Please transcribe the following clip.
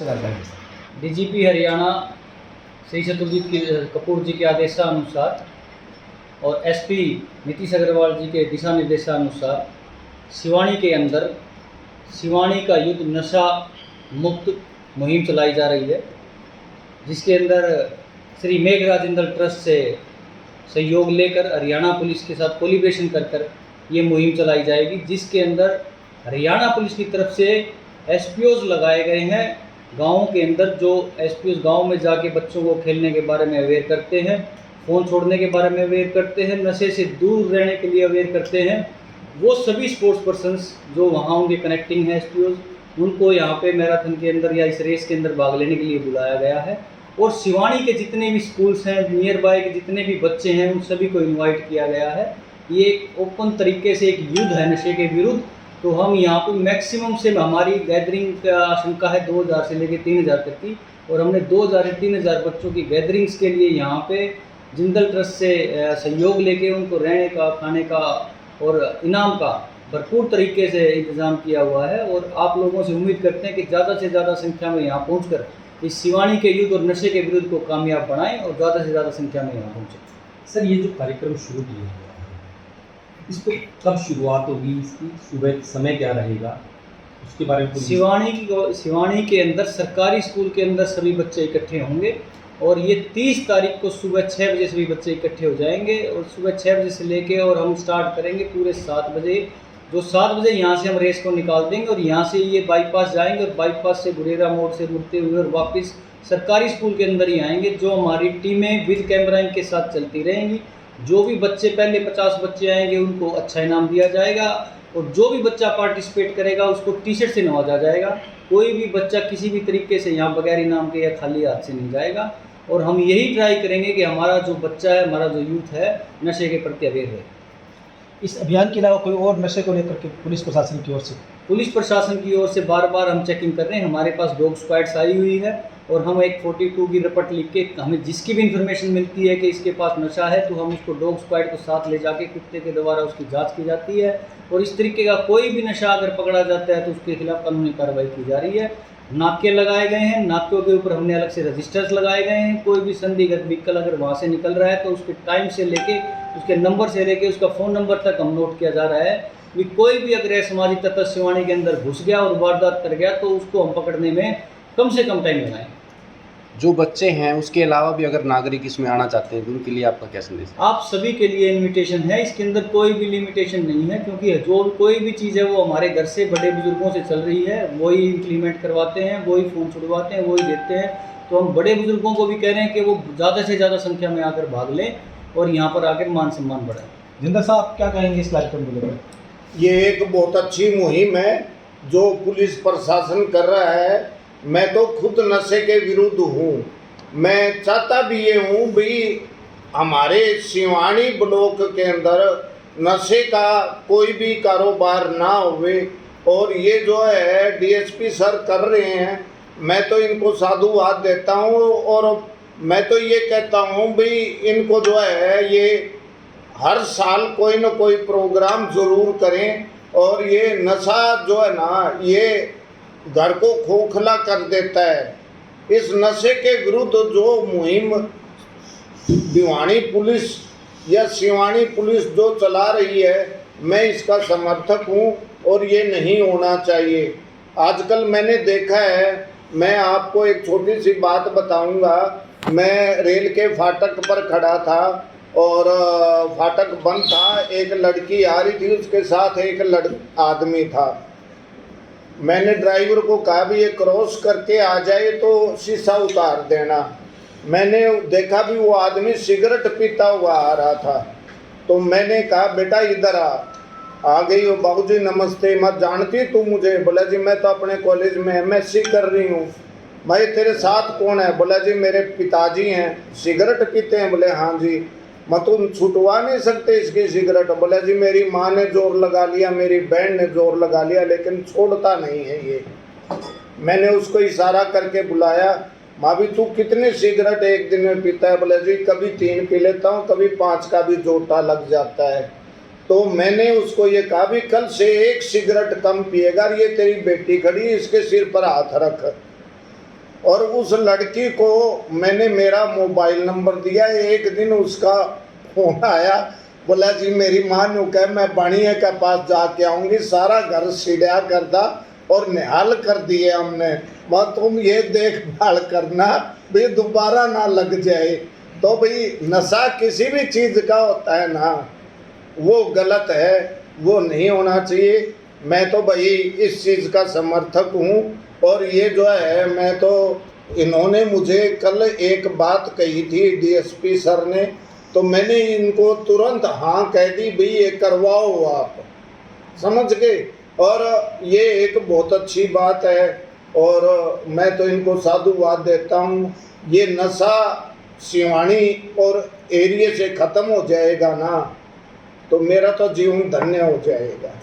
DGP Haryana Shri Shatrujeet Kapoor जी के आदेशानुसार और एसपी नीतीश अग्रवाल जी के दिशा निर्देशानुसार सिवानी के अंदर सिवानी का युद्ध नशा मुक्त मुहिम चलाई जा रही है, जिसके अंदर श्री मेघराज इंदल ट्रस्ट से सहयोग लेकर हरियाणा पुलिस के साथ कोलिब्रेशन कर ये मुहिम चलाई जाएगी, जिसके अंदर हरियाणा पुलिस की तरफ से एसपीओज लगाए गए हैं। गाँव के अंदर जो एसपीओज गाँव में जाके बच्चों को खेलने के बारे में अवेयर करते हैं, फ़ोन छोड़ने के बारे में अवेयर करते हैं, नशे से दूर रहने के लिए अवेयर करते हैं, वो सभी स्पोर्ट्स पर्सन्स जो वहाँ उनके कनेक्टिंग हैं एसपीओज, उनको यहाँ पे मैराथन के अंदर या इस रेस के अंदर भाग लेने के लिए बुलाया गया है। और सिवानी के जितने भी स्कूल्स हैं, नियर बाय के जितने भी बच्चे हैं, उन सभी को इनवाइट किया गया है। ये एक ओपन तरीके से एक युद्ध है नशे के विरुद्ध। तो हम यहाँ पे मैक्सिमम से हमारी गैदरिंग का आशंका है 2000 से लेकर 3000 तक की, और हमने 2000 से 3000 बच्चों की गैदरिंग्स के लिए यहाँ पे जिंदल ट्रस्ट से सहयोग लेके उनको रहने का, खाने का और इनाम का भरपूर तरीके से इंतज़ाम किया हुआ है। और आप लोगों से उम्मीद करते हैं कि ज़्यादा से ज़्यादा संख्या में यहाँ पहुँचकर इस सिवानी के युद्ध और नशे के विरुद्ध को कामयाब बनाएं और ज़्यादा से ज़्यादा संख्या में यहाँ पहुँचें। सर, ये जो कार्यक्रम शुरू किया गया है, इस पर कब शुरुआत होगी, इसकी सुबह समय क्या रहेगा, उसके बारे में? सिवानी के अंदर सरकारी स्कूल के अंदर सभी बच्चे इकट्ठे होंगे और ये 30 तारीख को सुबह 6 बजे सभी बच्चे इकट्ठे हो जाएंगे। और सुबह 6 बजे से लेके और हम स्टार्ट करेंगे पूरे 7 बजे। जो 7 बजे यहाँ से हम रेस को निकाल देंगे और यहाँ से ये बाईपास जाएंगे और बाईपास से गुरेरा मोड़ से मुड़ते हुए और वापस सरकारी स्कूल के अंदर ही आएंगे। जो हमारी टीमें विद कैमराइंग के साथ चलती रहेंगी। जो भी बच्चे पहले 50 बच्चे आएंगे उनको अच्छा इनाम दिया जाएगा और जो भी बच्चा पार्टिसिपेट करेगा उसको टी शर्ट से नवाजा जाएगा। कोई भी बच्चा किसी भी तरीके से यहाँ बगैर इनाम के या खाली हाथ से नहीं जाएगा। और हम यही ट्राई करेंगे कि हमारा जो बच्चा है, हमारा जो यूथ है, नशे के प्रति अवेयर है। इस अभियान के अलावा कोई और नशे को लेकर के पुलिस प्रशासन की ओर से बार बार हम चेकिंग कर रहे हैं। हमारे पास डॉग स्क्वाड्स आई हुई है और हम एक 42 की रिपोर्ट लिख के हमें जिसकी भी इन्फॉर्मेशन मिलती है कि इसके पास नशा है तो हम उसको डॉग स्क्वाड को साथ ले जाके कुत्ते के द्वारा उसकी जांच की जाती है। और इस तरीके का कोई भी नशा अगर पकड़ा जाता है तो उसके खिलाफ कानूनी कार्रवाई की जा रही है। नाके लगाए गए हैं, नाकों के ऊपर हमने अलग से रजिस्टर्स लगाए गए हैं। कोई भी संदिग्ध व्हीकल अगर वहाँ से निकल रहा है तो उसके टाइम से लेके, उसके नंबर से लेके, उसका फ़ोन नंबर तक हम नोट किया जा रहा है कि कोई भी अगर असामाजिक तत्व सिवानी के अंदर घुस गया और वारदात कर गया तो उसको हम पकड़ने में कम से कम टाइम लगाएं। जो बच्चे हैं उसके अलावा भी अगर नागरिक इसमें आना चाहते हैं तो उनके लिए आपका क्या संदेश है? आप सभी के लिए इनविटेशन है। इसके अंदर कोई भी लिमिटेशन नहीं है, क्योंकि जो कोई भी चीज़ है वो हमारे घर से बड़े बुजुर्गों से चल रही है, वही इम्प्लीमेंट करवाते हैं, वही फ़ोन छुड़वाते हैं, वही देते हैं। तो हम बड़े बुजुर्गों को भी कह रहे हैं कि वो ज़्यादा से ज़्यादा संख्या में आकर भाग लें और यहाँ पर आकर मान सम्मान बढ़ाएं। जिंदल साहब क्या कहेंगे इस कार्यक्रम को लेकर? ये एक बहुत अच्छी मुहिम है जो पुलिस प्रशासन कर रहा है। मैं तो खुद नशे के विरुद्ध हूँ। मैं चाहता भी ये हूँ भी हमारे सिवानी ब्लॉक के अंदर नशे का कोई भी कारोबार ना होवे। और ये जो है डीएसपी सर कर रहे हैं, मैं तो इनको साधुवाद देता हूँ। और मैं तो ये कहता हूँ भी इनको जो है ये हर साल कोई ना कोई प्रोग्राम ज़रूर करें। और ये नशा जो है ना ये घर को खोखला कर देता है। इस नशे के विरुद्ध जो मुहिम भिवानी पुलिस या सिवानी पुलिस जो चला रही है, मैं इसका समर्थक हूँ और ये नहीं होना चाहिए। आजकल मैंने देखा है, मैं आपको एक छोटी सी बात बताऊंगा। मैं रेल के फाटक पर खड़ा था और फाटक बंद था। एक लड़की आ रही थी, उसके साथ एक आदमी था। मैंने ड्राइवर को कहा भी ये क्रॉस करके आ जाए तो शीशा उतार देना। मैंने देखा भी वो आदमी सिगरेट पीता हुआ आ रहा था। तो मैंने कहा बेटा इधर आ गई हो। बाबूजी नमस्ते, मत जानती तू मुझे? बोला जी मैं तो अपने कॉलेज में एमएससी कर रही हूँ। भाई तेरे साथ कौन है? बोला जी मेरे पिताजी हैं। सिगरेट पीते हैं? बोले हाँ जी। मैं तुम छुटवा नहीं सकते इसकी सिगरेट? बोला जी मेरी माँ ने जोर लगा लिया, मेरी बहन ने जोर लगा लिया, लेकिन छोड़ता नहीं है ये। मैंने उसको इशारा करके बुलाया, माँ भी तू कितनी सिगरेट एक दिन में पीता है? बोला जी कभी 3 पी लेता हूँ, कभी 5 का भी जोटा लग जाता है। तो मैंने उसको ये कहा भी कल से 1 सिगरेट कम पिएगा। ये तेरी बेटी खड़ी, इसके सिर पर हाथ रख। और उस लड़की को मैंने मेरा मोबाइल नंबर दिया। एक दिन उसका फोन आया, बोला जी मेरी माँ ने कहा मैं बाणिया के पास जाके आऊँगी, सारा घर सीढ़िया कर दा और निहाल कर दिए हमने, माँ तुम ये देखभाल करना भी दोबारा ना लग जाए। तो भाई नशा किसी भी चीज़ का होता है ना, वो गलत है, वो नहीं होना चाहिए। मैं तो भाई इस चीज़ का समर्थक हूँ। और ये जो है, मैं तो इन्होंने मुझे कल एक बात कही थी डीएसपी सर ने, तो मैंने इनको तुरंत हाँ कह दी, भाई ये करवाओ आप, समझ गए। और ये एक बहुत अच्छी बात है और मैं तो इनको साधुवाद देता हूँ। ये नशा सिवानी और एरिया से ख़त्म हो जाएगा ना, तो मेरा तो जीवन धन्य हो जाएगा।